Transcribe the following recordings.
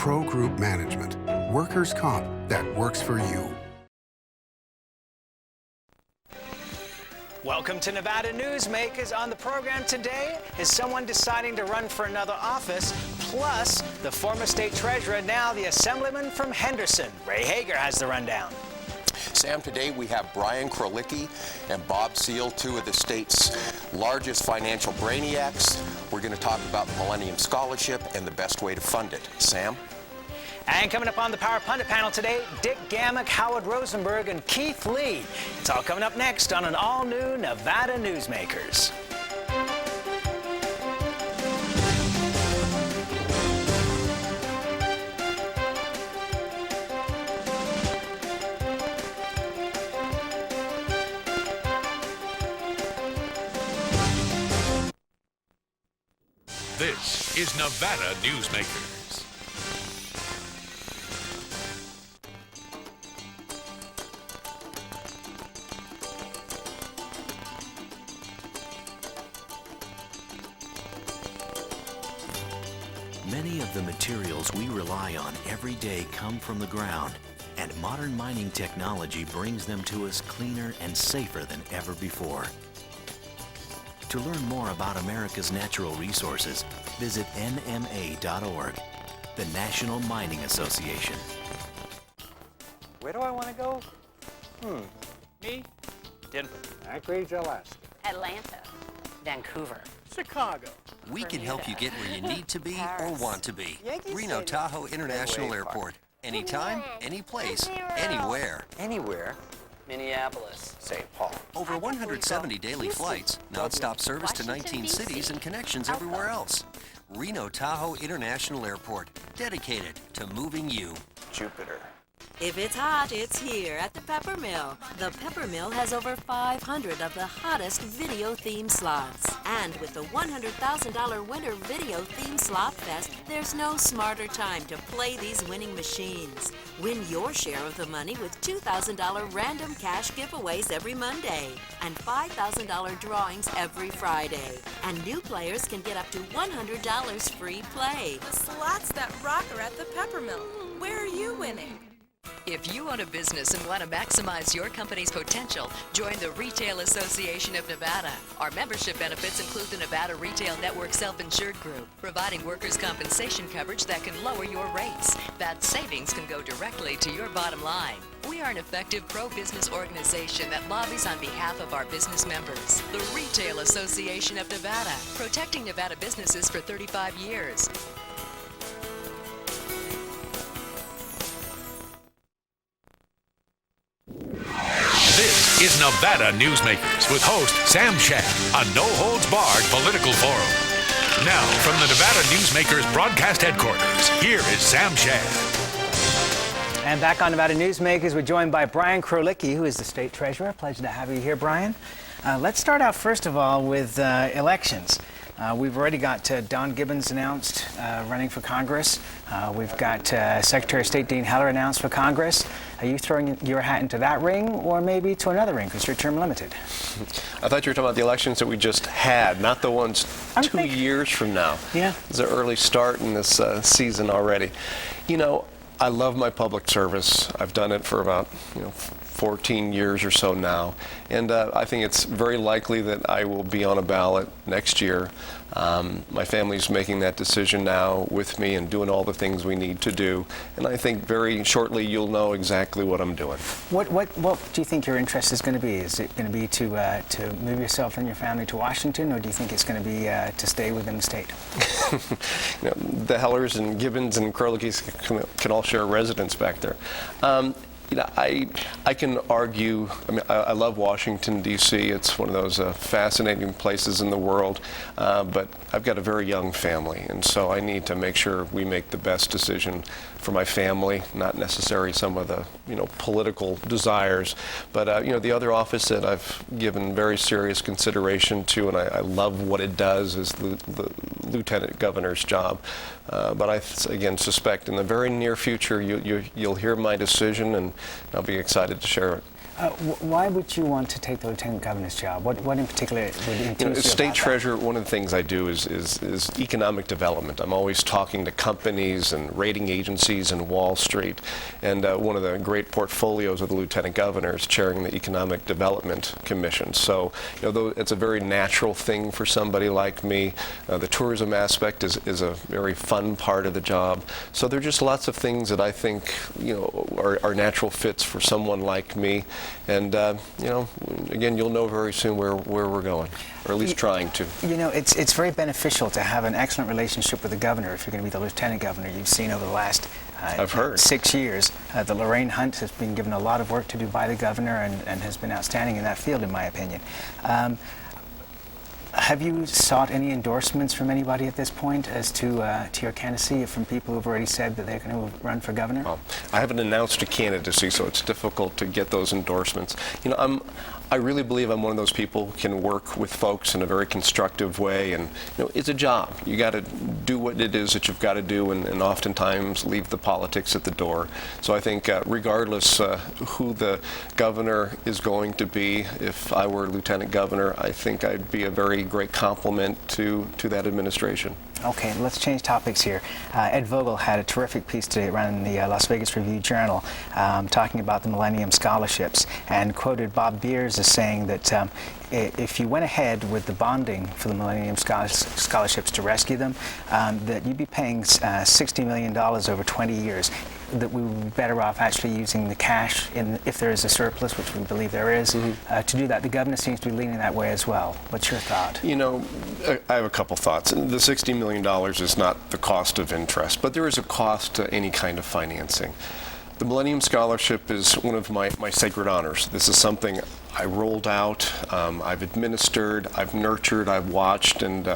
Pro Group Management. Workers' comp that works for you. Welcome to Nevada Newsmakers. On the program today is someone deciding to run for another office, plus the former state treasurer, now the Assemblyman from Henderson. Ray Hagar has the rundown. Sam, today we have Brian Krolicki and Bob Seale, two of the state's largest financial brainiacs. We're going to talk about the Millennium Scholarship and the best way to fund it. Sam? And coming up on the Power Pundit panel today, Dick Gammick, Howard Rosenberg, and Keith Lee. It's all coming up next on an all-new Nevada Newsmakers. This is Nevada Newsmakers. Many of the materials we rely on every day come from the ground, and modern mining technology brings them to us cleaner and safer than ever before. To learn more about America's natural resources, visit nma.org, the National Mining Association. Where do I want to go? Me? Denver. Anchorage, Alaska. Atlanta, Vancouver, Chicago. We can help you get where you need to be Paris. or want to be. Yankee Reno Stadium. Tahoe International Fenway Park. Airport. Anytime, any place, anywhere. Anywhere. Minneapolis, St. Paul. Over 170 daily flights, non-stop service to 19 cities and connections everywhere else. Reno Tahoe International Airport, dedicated to moving you. Jupiter. If it's hot, it's here at the Pepper Mill. The Pepper Mill has over 500 of the hottest video theme slots. And with the $100,000 Winter Video Theme Slot Fest, there's no smarter time to play these winning machines. Win your share of the money with $2,000 random cash giveaways every Monday and $5,000 drawings every Friday. And new players can get up to $100 free play. The slots that rock are at the Pepper Mill. Where are you winning? If you own a business and want to maximize your company's potential, join the Retail Association of Nevada. Our membership benefits include the Nevada Retail Network Self-Insured Group, providing workers' compensation coverage that can lower your rates. That savings can go directly to your bottom line. We are an effective pro-business organization that lobbies on behalf of our business members. The Retail Association of Nevada, protecting Nevada businesses for 35 years. This is Nevada Newsmakers with host Sam Shad, a no-holds-barred political forum. Now, from the Nevada Newsmakers broadcast headquarters, here is Sam Shad. And back on Nevada Newsmakers, we're joined by Brian Krolicki, who is the state treasurer. Pleasure to have you here, Brian. Let's start out, first of all, with elections. We've already got Don Gibbons announced running for Congress. We've got Secretary of State Dean Heller announced for Congress. Are you throwing your hat into that ring or maybe to another ring because you're term limited? I thought you were talking about the elections that we just had, not the ones 2 years from now. Yeah. It's an early start in this season already. You know, I love my public service. I've done it for about, 14 years or so now. And I think it's very likely that I will be on a ballot next year. My family's making that decision now with me and doing all the things we need to do. And I think very shortly you'll know exactly what I'm doing. What do you think your interest is going to be? Is it going to be to move yourself and your family to Washington, or do you think it's going to be to stay within the state? The Hellers and Gibbons and Krolickis can all share residence back there. I can argue, I love Washington, D.C. It's one of those fascinating places in the world, but I've got a very young family, and so I need to make sure we make the best decision for my family, not necessarily some of the, political desires. But, the other office that I've given very serious consideration to, and I love what it does, is the lieutenant governor's job. But I, again, suspect in the very near future you'll hear my decision, and I'll be excited to share it. Why would you want to take the lieutenant governor's job? What in particular would interest you? As state about treasurer, one of the things I do is economic development. I'm always talking to companies and rating agencies and Wall Street. And one of the great portfolios of the lieutenant governor is chairing the Economic Development Commission. So, it's a very natural thing for somebody like me. The tourism aspect is a very fun part of the job. So there are just lots of things that I think, are natural fits for someone like me. And, again, you'll know very soon where we're going, or at least trying to. It's very beneficial to have an excellent relationship with the governor if you're going to be the lieutenant governor. You've seen over the last I've heard. 6 years, the Lorraine Hunt has been given a lot of work to do by the governor and has been outstanding in that field, in my opinion. Have you sought any endorsements from anybody at this point as to your candidacy, from people who have already said that they're going to run for governor? Well, I haven't announced a candidacy, so it's difficult to get those endorsements. I really believe I'm one of those people who can work with folks in a very constructive way, and it's a job. You got to do what it is that you've got to do, and oftentimes leave the politics at the door. So I think regardless who the governor is going to be, if I were lieutenant governor, I think I'd be a very great compliment to that administration. Okay, let's change topics here. Ed Vogel had a terrific piece today around the Las Vegas Review-Journal talking about the Millennium Scholarships, and quoted Bob Beers as saying that if you went ahead with the bonding for the Millennium Scholarships to rescue them, that you'd be paying $60 million over 20 years. That we would be better off actually using the cash, if there is a surplus, which we believe there is, to do that. The governor seems to be leaning that way as well. What's your thought? I have a couple thoughts. The $60 million is not the cost of interest, but there is a cost to any kind of financing. The Millennium Scholarship is one of my sacred honors. This is something I rolled out, I've administered, I've nurtured, I've watched, and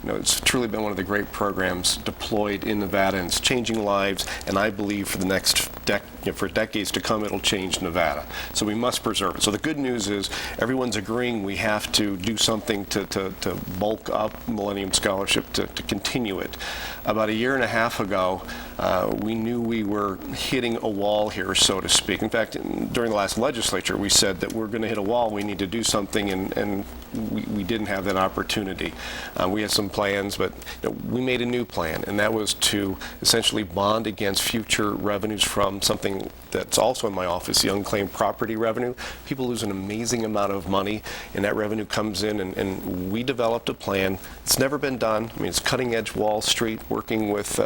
it's truly been one of the great programs deployed in Nevada, and it's changing lives, and I believe for the next for decades to come, it'll change Nevada. So we must preserve it. So the good news is everyone's agreeing we have to do something to bulk up Millennium Scholarship to continue it. About a year and a half ago, we knew we were hitting a wall here, so to speak. In fact, during the last legislature, we said that we're going to hit a wall, we need to do something, and we didn't have that opportunity. We had some plans, but we made a new plan, and that was to essentially bond against future revenues from something that's also in my office, the unclaimed property revenue. People lose an amazing amount of money, and that revenue comes in, and we developed a plan. It's never been done. I mean, it's cutting edge Wall Street, working with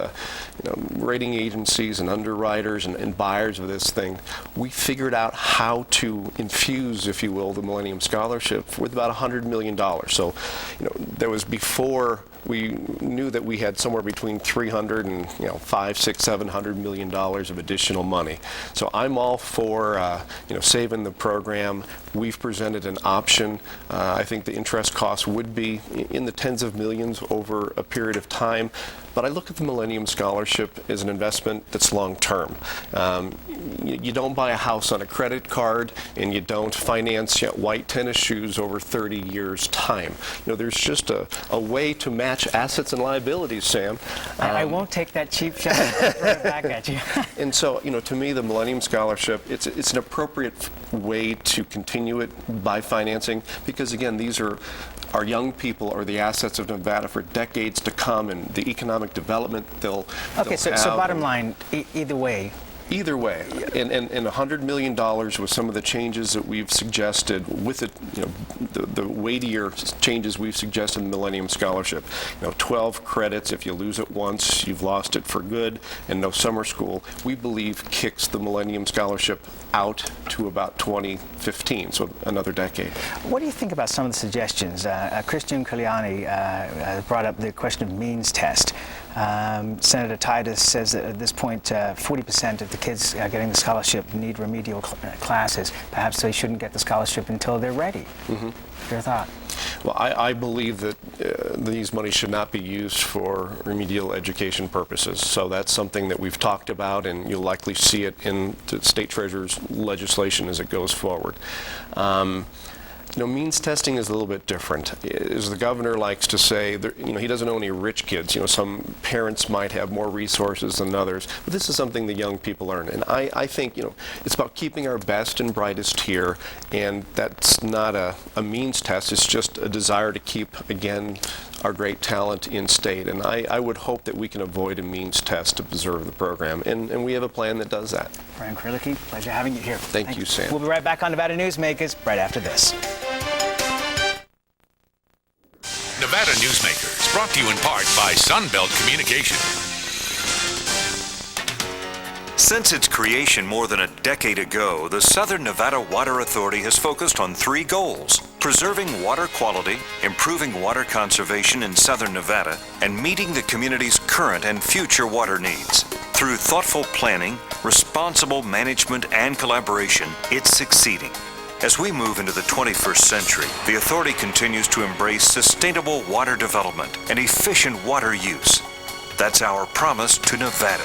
rating agencies and underwriters and buyers of this thing. We figured out how to infuse, if you will, the Millennium Scholarship with about $100 million. So, that was before we knew that we had somewhere between 300 and $500, $600, $700 million of additional money. So I'm all for saving the program. We've presented an option. I think the interest cost would be in the tens of millions over a period of time. But I look at the Millennium Scholarship as an investment that's long-term. You don't buy a house on a credit card, and you don't finance white tennis shoes over 30 years' time. There's just a way to match assets and liabilities, Sam. I won't take that cheap shot and throw it back at you. And so, to me, the Millennium Scholarship, it's an appropriate way to continue it by financing, because, again, these are our young people are the assets of Nevada for decades to come, and the economic development they'll so bottom line, either way. Either way, and $100 million with some of the changes that we've suggested, with the weightier changes we've suggested in the Millennium Scholarship. 12 credits. If you lose it once, you've lost it for good, and no summer school. We believe kicks the Millennium Scholarship out to about 2015, so another decade. What do you think about some of the suggestions? Christian Giuliani brought up the question of means test. Senator Titus says that at this point 40% of the kids getting the scholarship need remedial classes. Perhaps they shouldn't get the scholarship until they're ready. Your thought? Well, I believe that these monies should not be used for remedial education purposes. So that's something that we've talked about, and you'll likely see it in the state treasurer's legislation as it goes forward. Means testing is a little bit different. As the governor likes to say, he doesn't own any rich kids. Some parents might have more resources than others, but this is something the young people earn. And I think, it's about keeping our best and brightest here, and that's not a means test. It's just a desire to keep, again, our great talent in state. And I would hope that we can avoid a means test to preserve the program. And we have a plan that does that. Brian Krolicki, pleasure having you here. Thank you, Sam. We'll be right back on Nevada Newsmakers right after this. Nevada Newsmakers, brought to you in part by Sunbelt Communication. Since its creation more than a decade ago, the Southern Nevada Water Authority has focused on 3 goals: preserving water quality, improving water conservation in Southern Nevada, and meeting the community's current and future water needs. Through thoughtful planning, responsible management, and collaboration, it's succeeding. As we move into the 21st century, the authority continues to embrace sustainable water development and efficient water use. That's our promise to Nevada.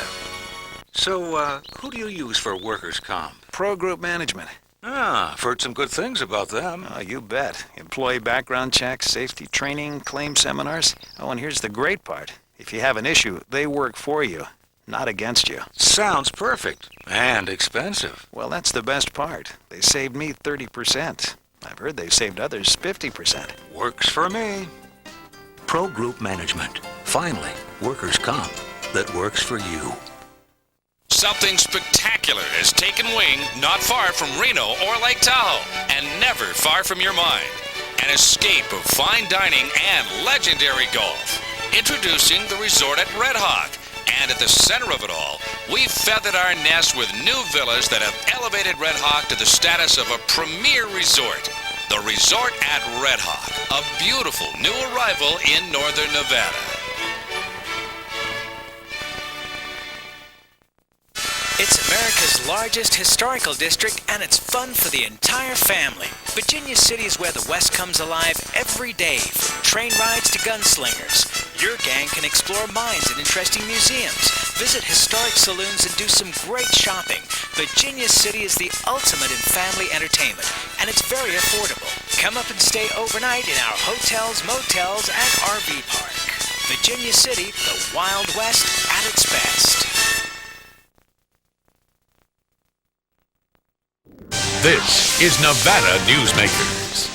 So, who do you use for workers' comp? Pro Group Management. Ah, I've heard some good things about them. Oh, you bet. Employee background checks, safety training, claim seminars. Oh, and here's the great part. If you have an issue, they work for you, not against you. Sounds perfect. And expensive. Well, that's the best part. They saved me 30%. I've heard they've saved others 50%. Works for me. Pro Group Management. Finally, workers' comp that works for you. Something spectacular has taken wing not far from Reno or Lake Tahoe, and never far from your mind. An escape of fine dining and legendary golf. Introducing the resort at Red Hawk. And at the center of it all, we've feathered our nest with new villas that have elevated Red Hawk to the status of a premier resort. The Resort at Red Hawk, a beautiful new arrival in northern Nevada. It's America's largest historical district, and it's fun for the entire family. Virginia City is where the West comes alive every day, from train rides to gunslingers. Your gang can explore mines and interesting museums, visit historic saloons, and do some great shopping. Virginia City is the ultimate in family entertainment, and it's very affordable. Come up and stay overnight in our hotels, motels, and RV park. Virginia City, the Wild West at its best. This is Nevada Newsmakers.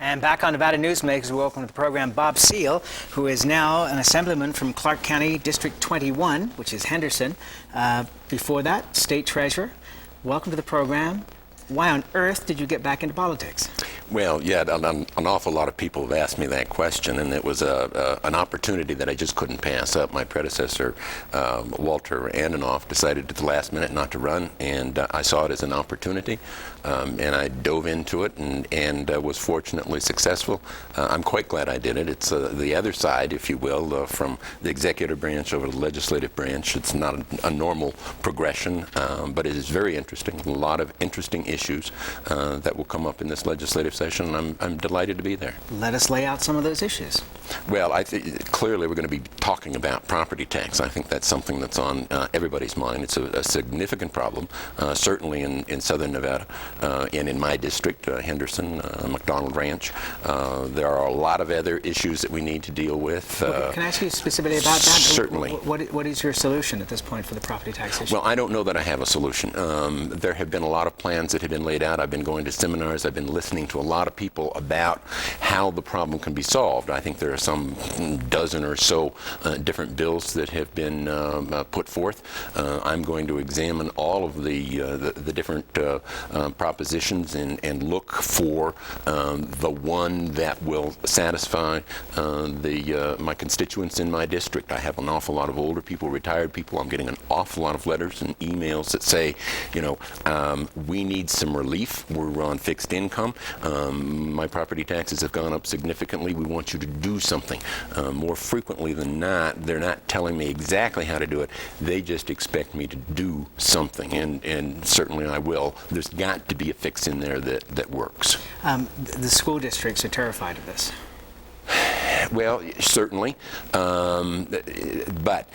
And back on Nevada Newsmakers, we welcome to the program Bob Seale, who is now an Assemblyman from Clark County District 21, which is Henderson. Before that, State Treasurer. Welcome to the program. Why on earth did you get back into politics? Well, yeah, an awful lot of people have asked me that question, and it was an opportunity that I just couldn't pass up. My predecessor, Walter Andenoff, decided at the last minute not to run, and I saw it as an opportunity, and I dove into it and was fortunately successful. I'm quite glad I did it. It's the other side, if you will, from the executive branch over the legislative branch. It's not a normal progression, but it is very interesting. A lot of interesting issues that will come up in this legislative session, and I'm delighted to be there. Let us lay out some of those issues. Well, I think clearly we're going to be talking about property tax. I think that's something that's on everybody's mind. It's a significant problem, certainly in southern Nevada and in my district, Henderson, McDonald Ranch. There are a lot of other issues that we need to deal with. Can I ask you specifically about that? Certainly. What is your solution at this point for the property tax issue? Well, I don't know that I have a solution. There have been a lot of plans that have been laid out. I've been going to seminars. I've been listening to a lot of people about how the problem can be solved. I think there are some dozen or so different bills that have been put forth. I'm going to examine all of the different propositions and look for the one that will satisfy my constituents in my district. I have an awful lot of older people, retired people. I'm getting an awful lot of letters and emails that say, we need some relief. We're on fixed income. My property taxes have gone up significantly. We want you to do something. More frequently than not, they're not telling me exactly how to do it. They just expect me to do something, and certainly I will. There's got to be a fix in there that works. The school districts are terrified of this. Well, certainly, but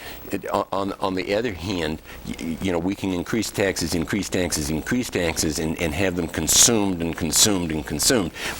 on the other hand, we can increase taxes, and have them consumed.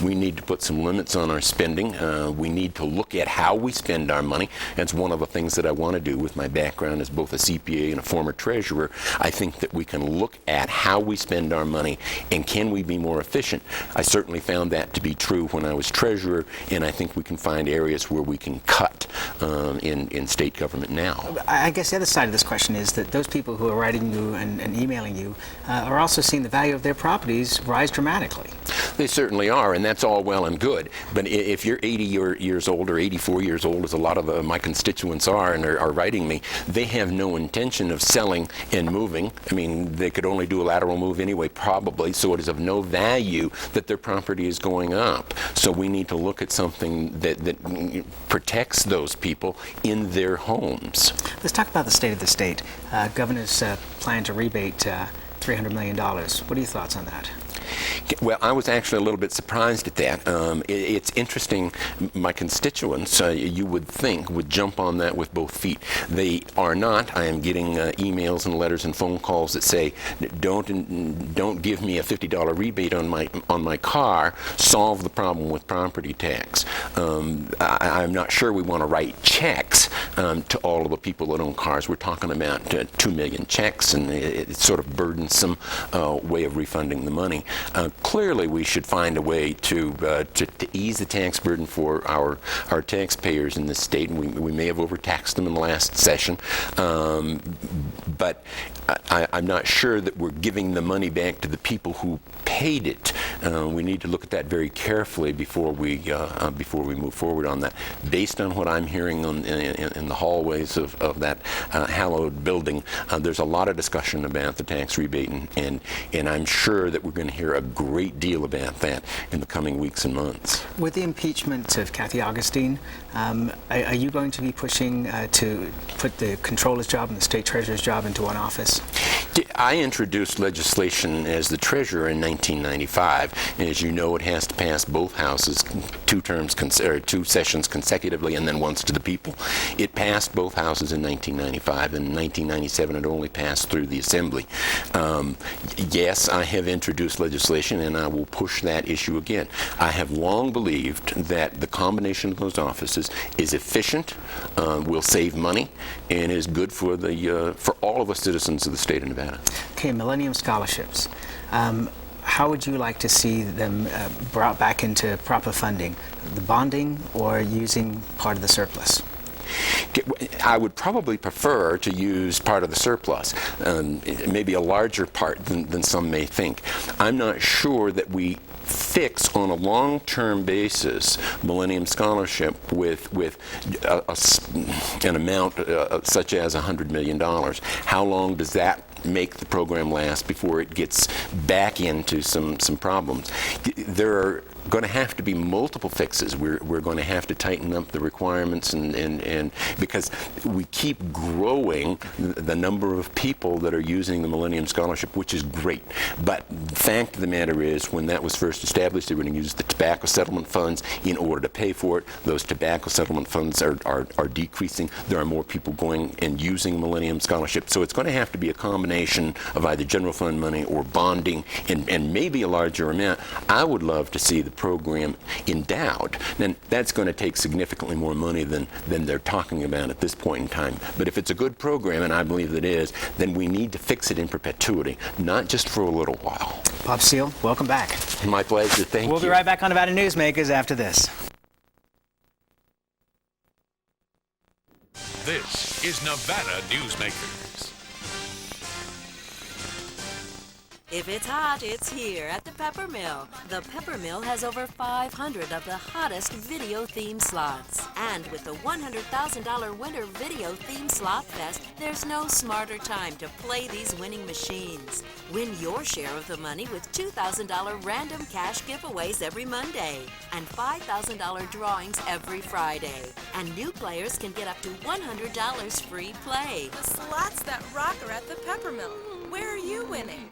We need to put some limits on our spending. We need to look at how we spend our money. That's one of the things that I want to do with my background as both a CPA and a former treasurer. I think that we can look at how we spend our money and can we be more efficient. I certainly found that to be true when I was treasurer, and I think we can find areas where we can cut in state government now. I guess the other side of this question is that those people who are writing you and emailing you are also seeing the value of their properties rise dramatically. They certainly are, and that's all well and good. But if you're 80 years old or 84 years old, as a lot of my constituents are and are writing me, they have no intention of selling and moving. I mean, they could only do a lateral move anyway, probably, so it is of no value that their property is going up. So we need to look at something that protects those people in their homes. Let's talk about the state of the state. Governor's plan to rebate $300 million. What are your thoughts on that? Well, I was actually a little bit surprised at that. It's interesting. My constituents, you would think, would jump on that with both feet. They are not. I am getting emails and letters and phone calls that say, "Don't give me a $50 rebate on my car. Solve the problem with property tax." I'm not sure we want to write checks to all of the people that own cars. We're talking about 2 million checks, and it's sort of burdensome way of refunding the money. Clearly, we should find a way to ease the tax burden for our taxpayers in this state, and we may have overtaxed them in the last session, but I'm not sure that we're giving the money back to the people who paid it. We need to look at that very carefully before we move forward on that. Based on what I'm hearing in the hallways of that hallowed building, there's a lot of discussion about the tax rebate, and I'm sure that we're going to hear a great deal about that in the coming weeks and months. With the impeachment of Kathy Augustine, are you going to be pushing to put the comptroller's job and the state treasurer's job into one office? I introduced legislation as the treasurer in 1995, and as you know, it has to pass both houses 2 sessions consecutively, and then once to the people. It passed both houses in 1995, and in 1997 it only passed through the Assembly. Yes, I have introduced legislation, and I will push that issue again. I have long believed that the combination of those offices is efficient, will save money, and is good for all of the citizens of the state of Nevada. Okay, Millennium Scholarships. How would you like to see them brought back into proper funding? The bonding or using part of the surplus? I would probably prefer to use part of the surplus, maybe a larger part than some may think. I'm not sure that we fix on a long-term basis Millennium Scholarship with an amount such as $100 million. How long does that make the program last before it gets back into some problems? There are going to have to be multiple fixes. We're going to have to tighten up the requirements, and because we keep growing the number of people that are using the Millennium Scholarship, which is great. But the fact of the matter is, when that was first established, they were going to use the tobacco settlement funds in order to pay for it. Those tobacco settlement funds are decreasing. There are more people going and using Millennium Scholarship. So it's going to have to be a combination of either general fund money or bonding, and maybe a larger amount. I would love to see the program endowed. Then that's going to take significantly more money than they're talking about at this point in time. But if it's a good program, and I believe it is, then we need to fix it in perpetuity, not just for a little while. Bob Seale, welcome back. My pleasure. Thank you. We'll be right back on Nevada Newsmakers after this. This is Nevada Newsmakers. If it's hot, it's here at the Pepper Mill. The Pepper Mill has over 500 of the hottest video theme slots. And with the $100,000 Winter Video Theme Slot Fest, there's no smarter time to play these winning machines. Win your share of the money with $2,000 random cash giveaways every Monday and $5,000 drawings every Friday. And new players can get up to $100 free play. The slots that rock are at the Pepper Mill. Where are you winning?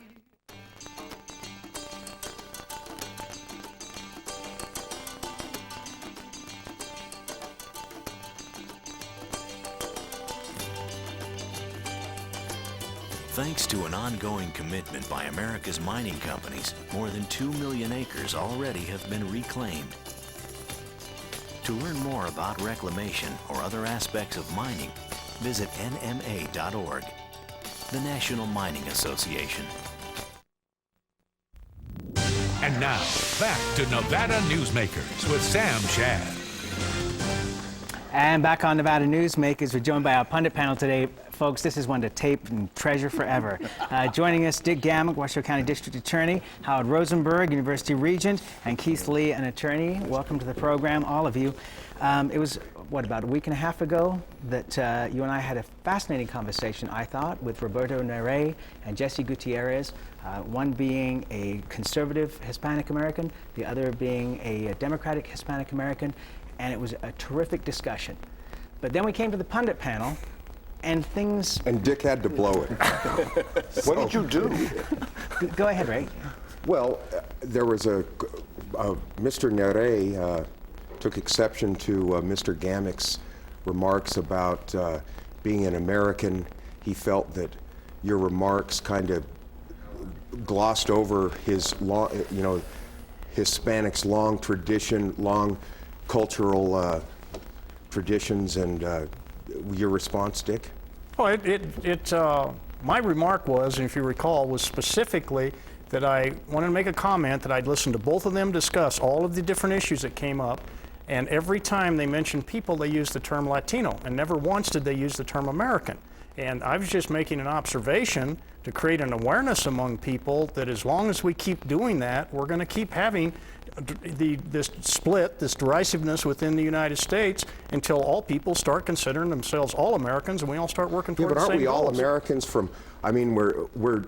Thanks to an ongoing commitment by America's mining companies, more than 2 million acres already have been reclaimed. To learn more about reclamation or other aspects of mining, visit nma.org, the National Mining Association. And now, back to Nevada Newsmakers with Sam Shad. And back on Nevada Newsmakers, we're joined by our pundit panel today. Folks, this is one to tape and treasure forever. Joining us, Dick Gammick, Washoe County District Attorney, Howard Rosenberg, University Regent, and Keith Lee, an attorney. Welcome to the program, all of you. It was, what, about a week and a half ago that you and I had a fascinating conversation, I thought, with Roberto Nere and Jesse Gutierrez, one being a conservative Hispanic American, the other being a Democratic Hispanic American, and it was a terrific discussion. But then we came to the pundit panel, and things... And Dick had to blow it. What did you do? Go ahead, Ray. Well, there was Mr. Nere took exception to Mr. Gammick's remarks about being an American. He felt that your remarks kind of glossed over his long, Hispanics' long tradition, long cultural traditions, and your response, Dick? Well, my remark was, and if you recall, was specifically that I wanted to make a comment that I'd listened to both of them discuss all of the different issues that came up, and every time they mentioned people, they used the term Latino, and never once did they use the term American. And I was just making an observation to create an awareness among people that as long as we keep doing that, we're going to keep having this split, this derisiveness within the United States until all people start considering themselves all Americans and we all start working toward the same goals. Yeah, but aren't we all Americans from, we're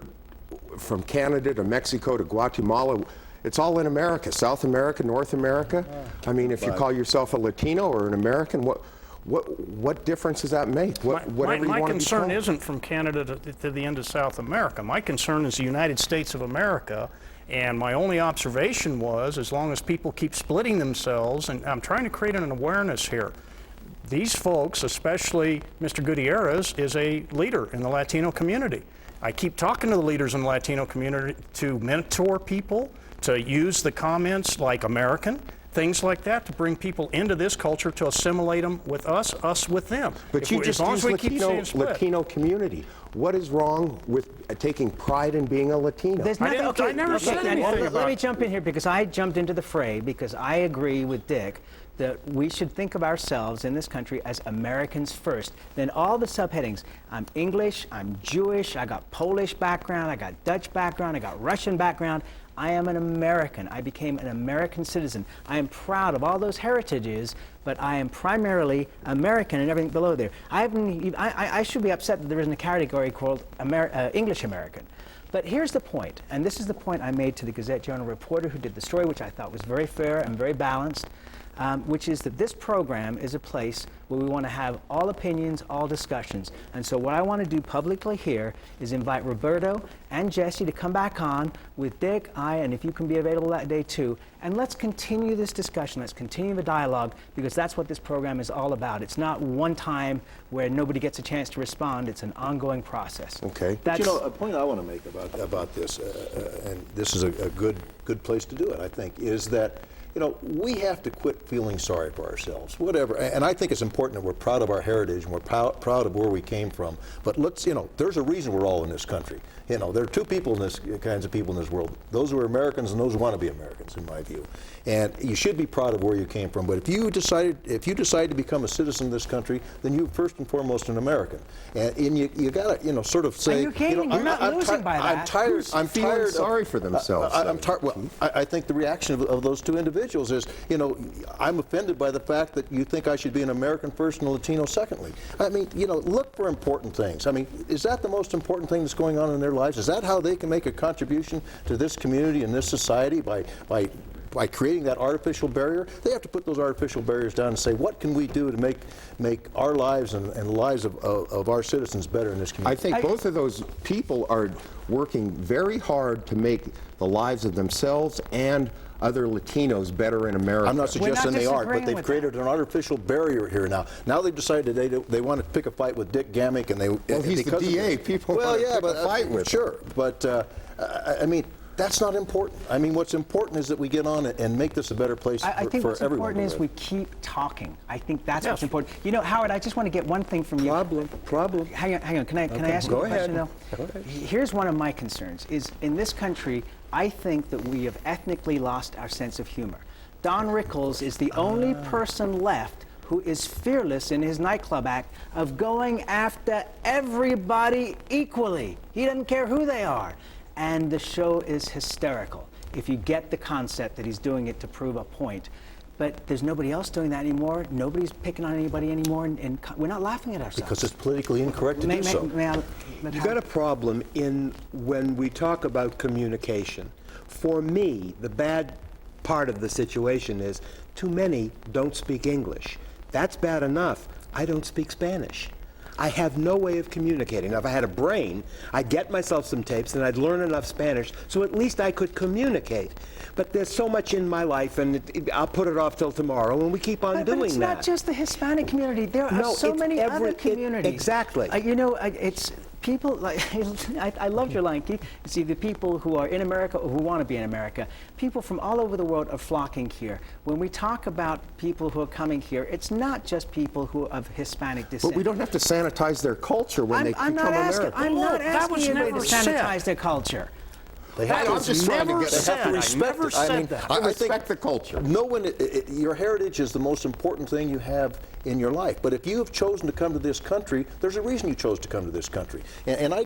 from Canada to Mexico to Guatemala. It's all in America, South America, North America. I mean, if you call yourself a Latino or an American, what difference does that make? My concern isn't from Canada to the end of South America. My concern is the United States of America. And my only observation was, as long as people keep splitting themselves, and I'm trying to create an awareness here. These folks, especially Mr. Gutierrez, is a leader in the Latino community. I keep talking to the leaders in the Latino community to mentor people, to use the comments like American, things like that, to bring people into this culture, to assimilate them with us, us with them. But you just use Latino community. What is wrong with taking pride in being a Latino? There's nothing, I never said anything about it. Let me jump in here because I jumped into the fray because I agree with Dick that we should think of ourselves in this country as Americans first. Then all the subheadings, I'm English, I'm Jewish, I got Polish background, I got Dutch background, I got Russian background. I am an American. I became an American citizen. I am proud of all those heritages, but I am primarily American and everything below there. I should be upset that there isn't a category called English American. But here's the point, and this is the point I made to the Gazette-Journal reporter who did the story, which I thought was very fair and very balanced, which is that this program is a place where we want to have all opinions, all discussions. And so what I want to do publicly here is invite Roberto and Jesse to come back on with Dick, and if you can be available that day too, and let's continue this discussion, let's continue the dialogue, because that's what this program is all about. It's not one time where nobody gets a chance to respond, it's an ongoing process. Okay. But a point I want to make about this, and this is a good place to do it, I think, is that we have to quit feeling sorry for ourselves, whatever. And I think it's important that we're proud of our heritage and we're proud of where we came from. But let's, there's a reason we're all in this country. There are two kinds of people in this world. Those who are Americans and those who want to be Americans, in my view. And you should be proud of where you came from. But if you decide to become a citizen of this country, then you're first and foremost an American. And you got to, sort of say, you're not losing by that. I'm tired. Sorry for themselves. I'm tired. Well, I think the reaction of those two individuals is, I'm offended by the fact that you think I should be an American first and a Latino secondly. I mean, look for important things. I mean, is that the most important thing that's going on in their lives? Is that how they can make a contribution to this community and this society by by creating that artificial barrier, they have to put those artificial barriers down and say, what can we do to make our lives and the lives of our citizens better in this community? I think both of those people are working very hard to make the lives of themselves and other Latinos better in America. I'm not suggesting they aren't, but they've created an artificial barrier here now. Now they've decided they want to pick a fight with Dick Gammick, and he's the DA. People want to pick a fight with him. Sure, but I mean, that's not important. I mean, what's important is that we get on it and make this a better place for everyone. I think what's important is we keep talking. I think that's what's important. You know, Howard, I just want to get one thing from you. Problem. Hang on. Can I ask you a question now? Go ahead. Here's one of my concerns, is in this country, I think that we have ethnically lost our sense of humor. Don Rickles is the only person left who is fearless in his nightclub act of going after everybody equally. He doesn't care who they are. And the show is hysterical, if you get the concept that he's doing it to prove a point. But there's nobody else doing that anymore. Nobody's picking on anybody anymore, and we're not laughing at ourselves. Because it's politically incorrect to do so. You've got a problem when we talk about communication. For me, the bad part of the situation is too many don't speak English. That's bad enough. I don't speak Spanish. I have no way of communicating. Now, if I had a brain, I'd get myself some tapes and I'd learn enough Spanish so at least I could communicate. But there's so much in my life, and I'll put it off till tomorrow, and we keep on doing that. But it's not just the Hispanic community. There are so many other communities. Exactly. You know, it's people like, I loved your line, Keith. It's either people who are in America or who want to be in America. People from all over the world are flocking here. When we talk about people who are coming here, it's not just people who are of Hispanic descent. But we don't have to sanitize their culture when they become American. I'm not asking anybody to sanitize their culture. They have to respect it. I respect the culture. No one, your heritage is the most important thing you have in your life. But if you have chosen to come to this country, there's a reason you chose to come to this country. And I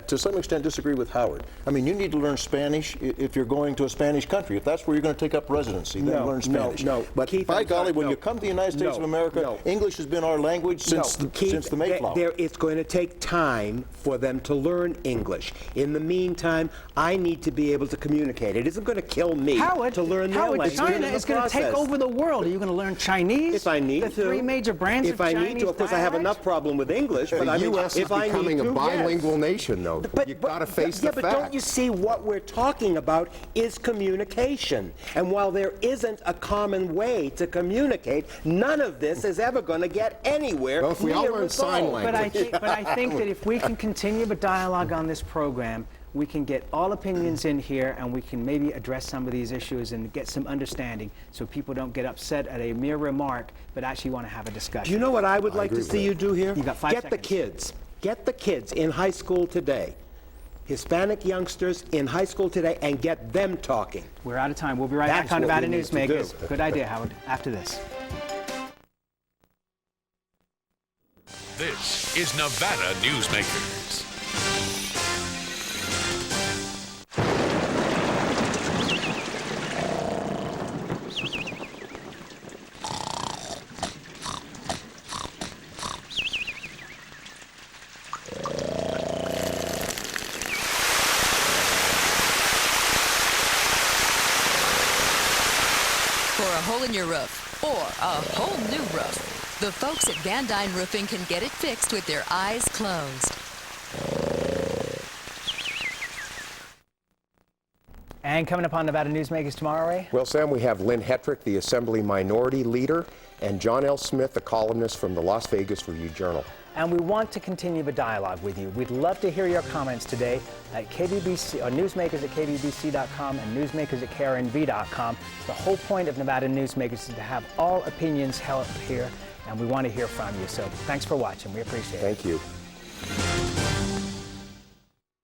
to some extent, disagree with Howard. I mean, you need to learn Spanish if you're going to a Spanish country. If that's where you're going to take up residency, then learn Spanish. But Keith, by golly, when you come to the United States of America, English has been our language since the Mayflower. It's going to take time for them to learn English. In the meantime, I need to be able to communicate. It isn't going to kill me to learn their language. China is going to take over the world. Are you going to learn Chinese? If I need to. The three major brands of Chinese If I need to. Of course, I have enough problem with English. But the U.S. is becoming a bilingual nation, though. You've got to face the facts. But don't you see what we're talking about is communication. And while there isn't a common way to communicate, none of this is ever going to get anywhere. Well, if we all learn sign language. But I think that if we can continue the dialogue on this program, we can get all opinions in here, and we can maybe address some of these issues and get some understanding so people don't get upset at a mere remark, but actually want to have a discussion. Do you know what I would like to see you do here? You got 5 seconds. Get the kids in high school today, Hispanic youngsters in high school today, and get them talking. We're out of time. We'll be right back on Nevada Newsmakers. Good idea, Howard. After this. This is Nevada Newsmakers. Hole in your roof or a whole new roof, the folks at Van Dyne Roofing can get it fixed with their eyes closed. And coming up on Nevada Newsmakers tomorrow, Ray? Well, Sam, we have Lynn Hetrick, the Assembly Minority Leader, and John L. Smith, a columnist from the Las Vegas Review-Journal. And we want to continue the dialogue with you. We'd love to hear your comments today at KBBC, or newsmakers at KBBC.com and newsmakers at KRNV.com. The whole point of Nevada Newsmakers is to have all opinions held here, and we want to hear from you. So thanks for watching. We appreciate it. Thank you.